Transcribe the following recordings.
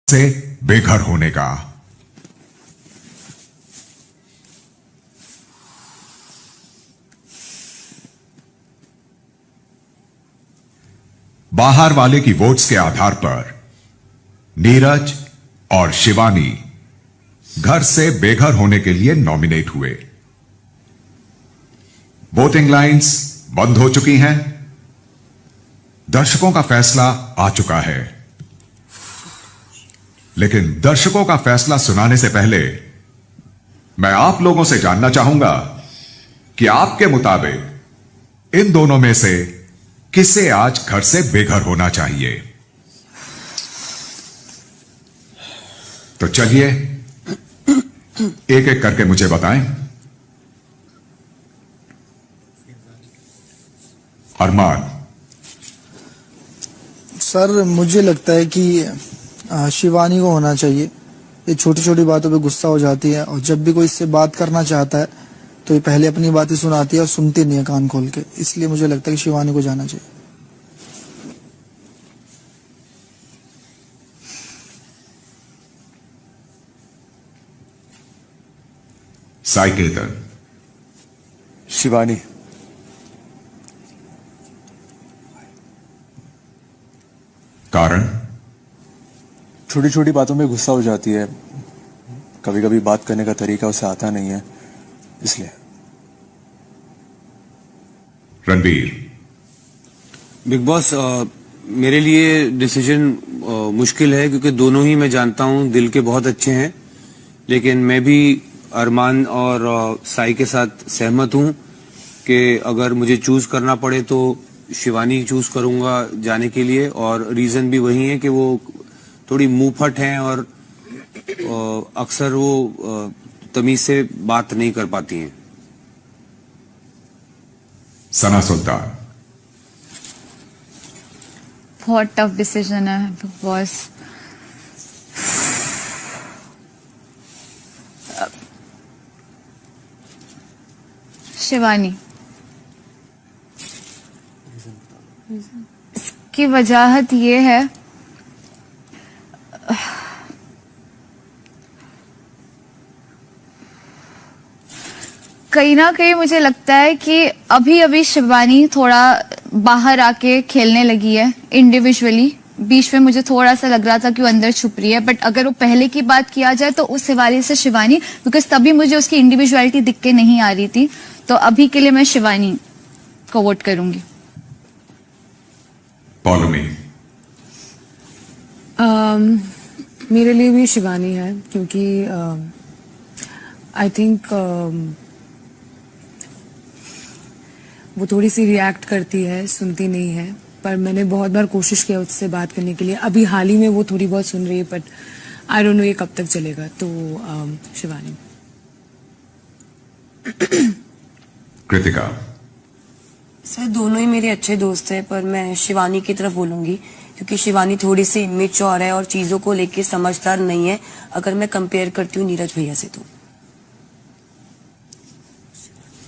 से बेघर होने का। बाहर वाले की वोट्स के आधार पर नीरज और शिवानी घर से बेघर होने के लिए नॉमिनेट हुए। वोटिंग लाइंस बंद हो चुकी हैं। दर्शकों का फैसला आ चुका है, लेकिन दर्शकों का फैसला सुनाने से पहले मैं आप लोगों से जानना चाहूंगा कि आपके मुताबिक इन दोनों में से किसे आज घर से बेघर होना चाहिए। तो चलिए एक एक करके मुझे बताएं। अरमान। सर, मुझे लगता है कि शिवानी को होना चाहिए। ये छोटी छोटी बातों पे गुस्सा हो जाती है और जब भी कोई इससे बात करना चाहता है तो ये पहले अपनी बातें सुनाती है और सुनती नहीं है कान खोल के। इसलिए मुझे लगता है कि शिवानी को जाना चाहिए। साइकेतन। शिवानी। कारण? छोटी छोटी बातों में गुस्सा हो जाती है, कभी कभी बात करने का तरीका उसे आता नहीं है, इसलिए। रणबीर। बिग बॉस, मेरे लिए डिसीजन मुश्किल है क्योंकि दोनों ही मैं जानता हूं दिल के बहुत अच्छे हैं, लेकिन मैं भी अरमान और साई के साथ सहमत हूं कि अगर मुझे चूज करना पड़े तो शिवानी चूज करूंगा जाने के लिए। और रीजन भी वही है कि वो थोड़ी मुंहफट हैं और अक्सर वो तमीज से बात नहीं कर पाती हैं। सना सुल्तान। बहुत टफ डिसीजन है बिग बॉस। शिवानी। इसकी वजह ये है, कहीं ना कहीं मुझे लगता है कि अभी अभी शिवानी थोड़ा बाहर आके खेलने लगी है इंडिविजुअली। बीच में मुझे थोड़ा सा लग रहा था कि वो अंदर छुप रही है, बट अगर वो पहले की बात किया जाए तो उस हवाले से शिवानी, बिकॉज तभी मुझे उसकी इंडिविजुअलिटी दिख के नहीं आ रही थी। तो अभी के लिए मैं शिवानी को वोट करूंगी। मेरे लिए भी शिवानी है क्योंकि आई थिंक वो थोड़ी सी रिएक्ट करती है, सुनती नहीं है। पर मैंने बहुत बार कोशिश किया उससे बात करने के लिए। अभी हाल ही में वो थोड़ी बहुत सुन रही है, बट आई डोंट नो ये कब तक चलेगा। तो शिवानी। कृतिका। सर, दोनों ही मेरे अच्छे दोस्त हैं, पर मैं शिवानी की तरफ बोलूंगी क्योंकि शिवानी थोड़ी सी इमेच्योर है और चीजों को लेके समझदार नहीं है, अगर मैं कंपेयर करती हूँ नीरज भैया से। तो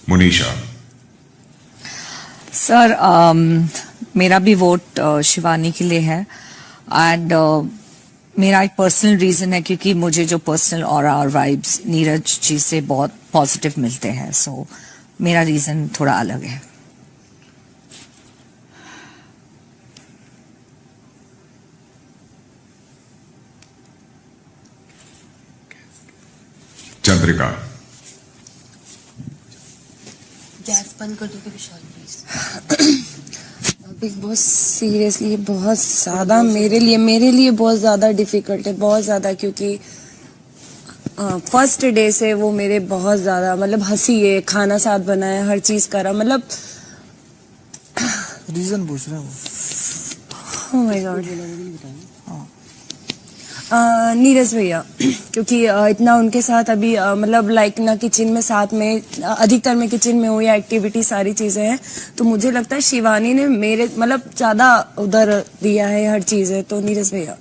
मुनीषा। सर, मेरा भी वोट शिवानी के लिए है। एंड मेरा एक पर्सनल रीजन है क्योंकि मुझे जो पर्सनल ऑरा और वाइब्स नीरज जी से बहुत पॉजिटिव मिलते हैं। सो मेरा रीजन थोड़ा अलग है। चंद्रिका। गैस बंद कर दोगे विशाल प्लीज। बिग बॉस सीरियसली बहुत ज्यादा मेरे लिए बहुत ज्यादा डिफिकल्ट है, बहुत ज्यादा, क्योंकि फर्स्ट डे से वो मेरे बहुत ज्यादा मतलब हंसी है, खाना साथ बनाया, हर चीज करा, मतलब रीजन पूछ रहे हैं वो। Oh my God. नीरज भैया, क्योंकि इतना उनके साथ अभी मतलब लाइक ना किचन में साथ में, अधिकतर मैं किचन में हूँ या एक्टिविटी सारी चीजें हैं, तो मुझे लगता है शिवानी ने मेरे मतलब ज्यादा उधर दिया है हर चीज है। तो नीरज भैया।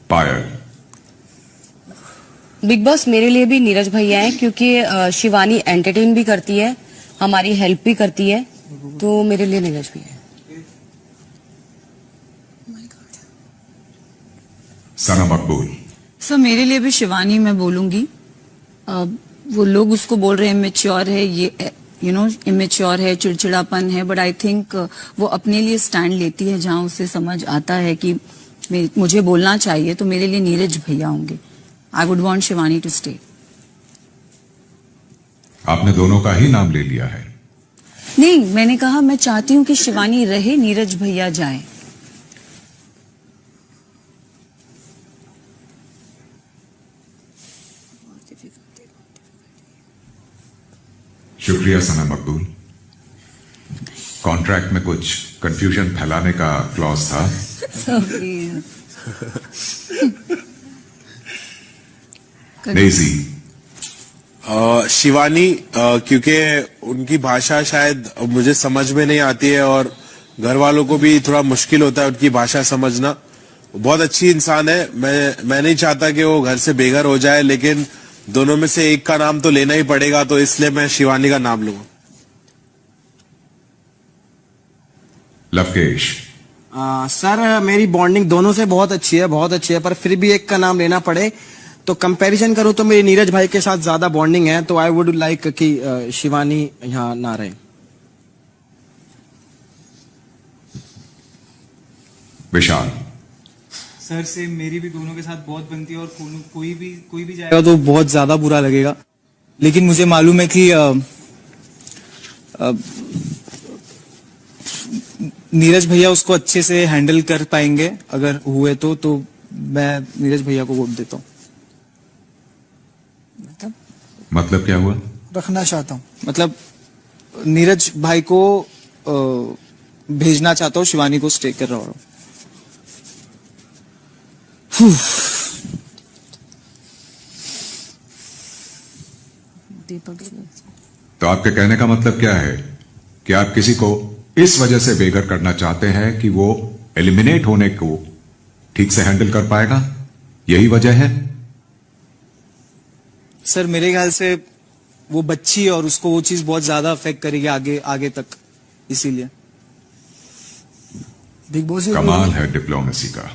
पायल। बिग बॉस, मेरे लिए भी नीरज भैया है क्योंकि शिवानी एंटरटेन भी करती है, हमारी हेल्प भी करती है, तो मेरे लिए नीरज भैया है। सना मकबूल। सर मेरे लिए भी शिवानी मैं बोलूंगी। वो लोग उसको बोल रहे हैं इमेच्योर है, ये इमेच्योर है, चिड़चिड़ापन है, बट आई थिंक वो अपने लिए स्टैंड लेती है जहां उसे समझ आता है कि मुझे बोलना चाहिए, तो मेरे लिए नीरज भैया होंगे। I would want Shivani to stay. आपने दोनों का ही नाम ले लिया है। नहीं, मैंने कहा मैं चाहती हूँ कि शिवानी रहे, नीरज भैया जाए। शुक्रिया सना मकबूल। कॉन्ट्रैक्ट में कुछ कंफ्यूजन फैलाने का क्लॉज था। डेज़ी। शिवानी, क्योंकि उनकी भाषा शायद मुझे समझ में नहीं आती है और घर वालों को भी थोड़ा मुश्किल होता है उनकी भाषा समझना। बहुत अच्छी इंसान है, मैं नहीं चाहता कि वो घर से बेघर हो जाए, लेकिन दोनों में से एक का नाम तो लेना ही पड़ेगा, तो इसलिए मैं शिवानी का नाम लूंगा। लवकेश। सर मेरी बॉन्डिंग दोनों से बहुत अच्छी है, पर फिर भी एक का नाम लेना पड़े तो कंपैरिजन करूं तो मेरी नीरज भाई के साथ ज्यादा बॉन्डिंग है, तो आई वुड लाइक कि शिवानी यहाँ ना रहे। विशाल। सर से मेरी भी दोनों के साथ बहुत बनती है और कोई भी जाएगा तो बहुत ज्यादा बुरा लगेगा, लेकिन मुझे मालूम है कि नीरज भैया उसको अच्छे से हैंडल कर पाएंगे अगर हुए तो मैं नीरज भैया को वोट देता हूँ। मतलब क्या हुआ? रखना चाहता हूँ, मतलब नीरज भाई को भेजना चाहता हूँ, शिवानी को स्टे कर रहा हूँ। तो आपके कहने का मतलब क्या है कि आप किसी को इस वजह से बेघर करना चाहते हैं कि वो एलिमिनेट होने को ठीक से हैंडल कर पाएगा, यही वजह है? सर मेरे ख्याल से वो बच्ची है और उसको वो चीज बहुत ज्यादा अफेक्ट करेगी आगे तक, इसीलिए। बिग बॉस कमाल है डिप्लोमेसी का।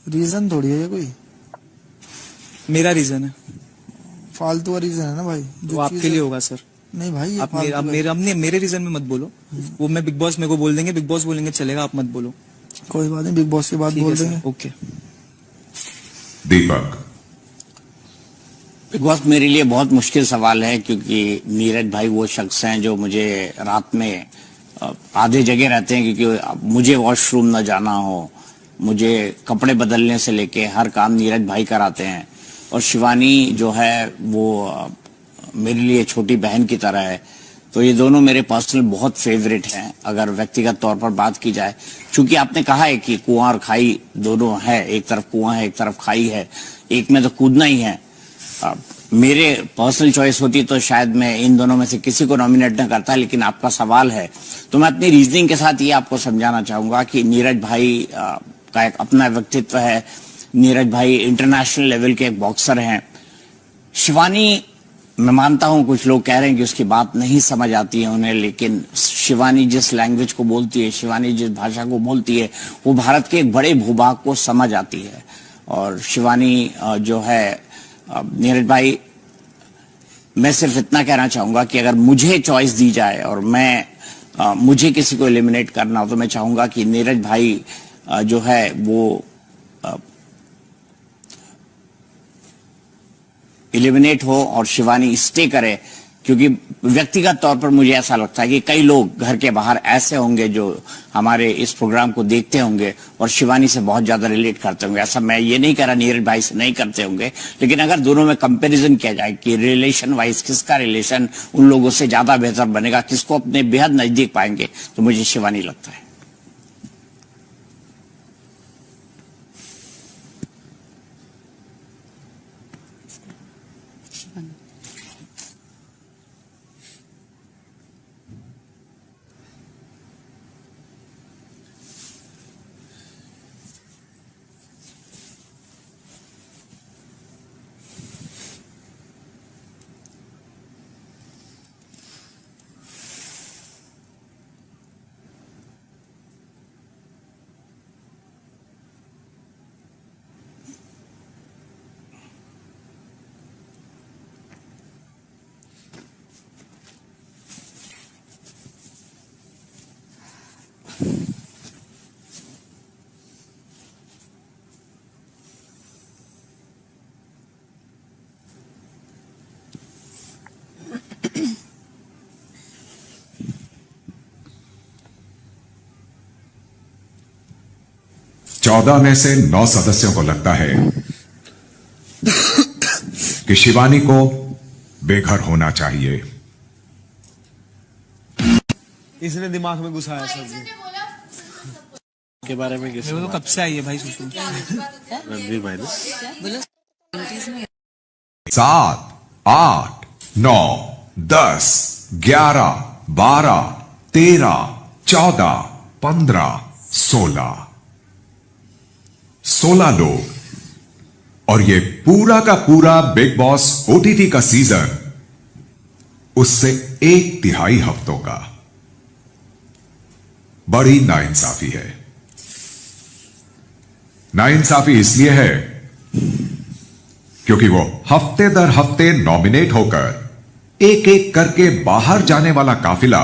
रीजन थोड़ी है ये कोई, मेरा रीजन है, फालतू रीजन है ना भाई। वो आपके लिए होगा सर। नहीं भाई, आप मेरे रीजन में मत बोलो, वो मैं बिग बॉस मेरे को बोल देंगे, बिग बॉस बोलेंगे चलेगा, आप मत बोलो। कोई बात नहीं, बिग बॉस की बात बोल देंगे। ओके। दीपक। बिग बॉस मेरे लिए बहुत मुश्किल सवाल है, क्योंकि नीरज भाई वो शख्स हैं जो मुझे रात में आधे जगह रहते हैं, क्योंकि मुझे वॉशरूम न जाना हो, मुझे कपड़े बदलने से लेके हर काम नीरज भाई कराते हैं। और शिवानी जो है वो मेरे लिए छोटी बहन की तरह है, तो ये दोनों मेरे पर्सनल बहुत फेवरेट हैं अगर व्यक्तिगत तौर पर बात की जाए। चूंकि आपने कहा है कि कुआं और खाई दोनों है, एक तरफ कुआं है एक तरफ खाई है, एक में तो कूदना ही है। मेरे पर्सनल चॉइस होती तो शायद मैं इन दोनों में से किसी को नॉमिनेट न करता, लेकिन आपका सवाल है तो मैं अपनी रीजनिंग के साथ ये आपको समझाना चाहूंगा कि नीरज भाई का एक अपना व्यक्तित्व है। नीरज भाई इंटरनेशनल लेवल के एक बॉक्सर हैं। शिवानी, मैं मानता हूं कुछ लोग कह रहे हैं कि उसकी बात नहीं समझ आती है उन्हें, लेकिन शिवानी जिस लैंग्वेज को बोलती है, शिवानी जिस भाषा को बोलती है, वो भारत के एक बड़े भूभाग को समझ आती है। और शिवानी जो है, नीरज भाई, मैं सिर्फ इतना कहना चाहूंगा कि अगर मुझे चॉइस दी जाए और मुझे किसी को एलिमिनेट करना हो, तो मैं चाहूंगा कि नीरज भाई जो है वो एलिमिनेट हो और शिवानी स्टे करे, क्योंकि व्यक्तिगत तौर पर मुझे ऐसा लगता है कि कई लोग घर के बाहर ऐसे होंगे जो हमारे इस प्रोग्राम को देखते होंगे और शिवानी से बहुत ज्यादा रिलेट करते होंगे। ऐसा मैं ये नहीं कह रहा नीरज भाई से नहीं करते होंगे, लेकिन अगर दोनों में कंपैरिजन किया जाए कि रिलेशन वाइज किसका रिलेशन उन लोगों से ज्यादा बेहतर बनेगा, किसको अपने बेहद नजदीक पाएंगे, तो मुझे शिवानी लगता है। 14 में से 9 सदस्यों को लगता है कि शिवानी को बेघर होना चाहिए। इसने दिमाग में घुसाया सब के बारे में मेरे को तो कब से आई है भाई सुसु। रणवीर भाई ने 7, 8, 9, 10, 11, 12, 13, 14, 15, 16 लोग, और ये पूरा का पूरा बिग बॉस ओटीटी का सीजन उससे 1/3 हफ्तों का। बड़ी नाइंसाफी है। नाइंसाफी इसलिए है क्योंकि वो हफ्ते दर हफ्ते नॉमिनेट होकर एक एक करके बाहर जाने वाला काफिला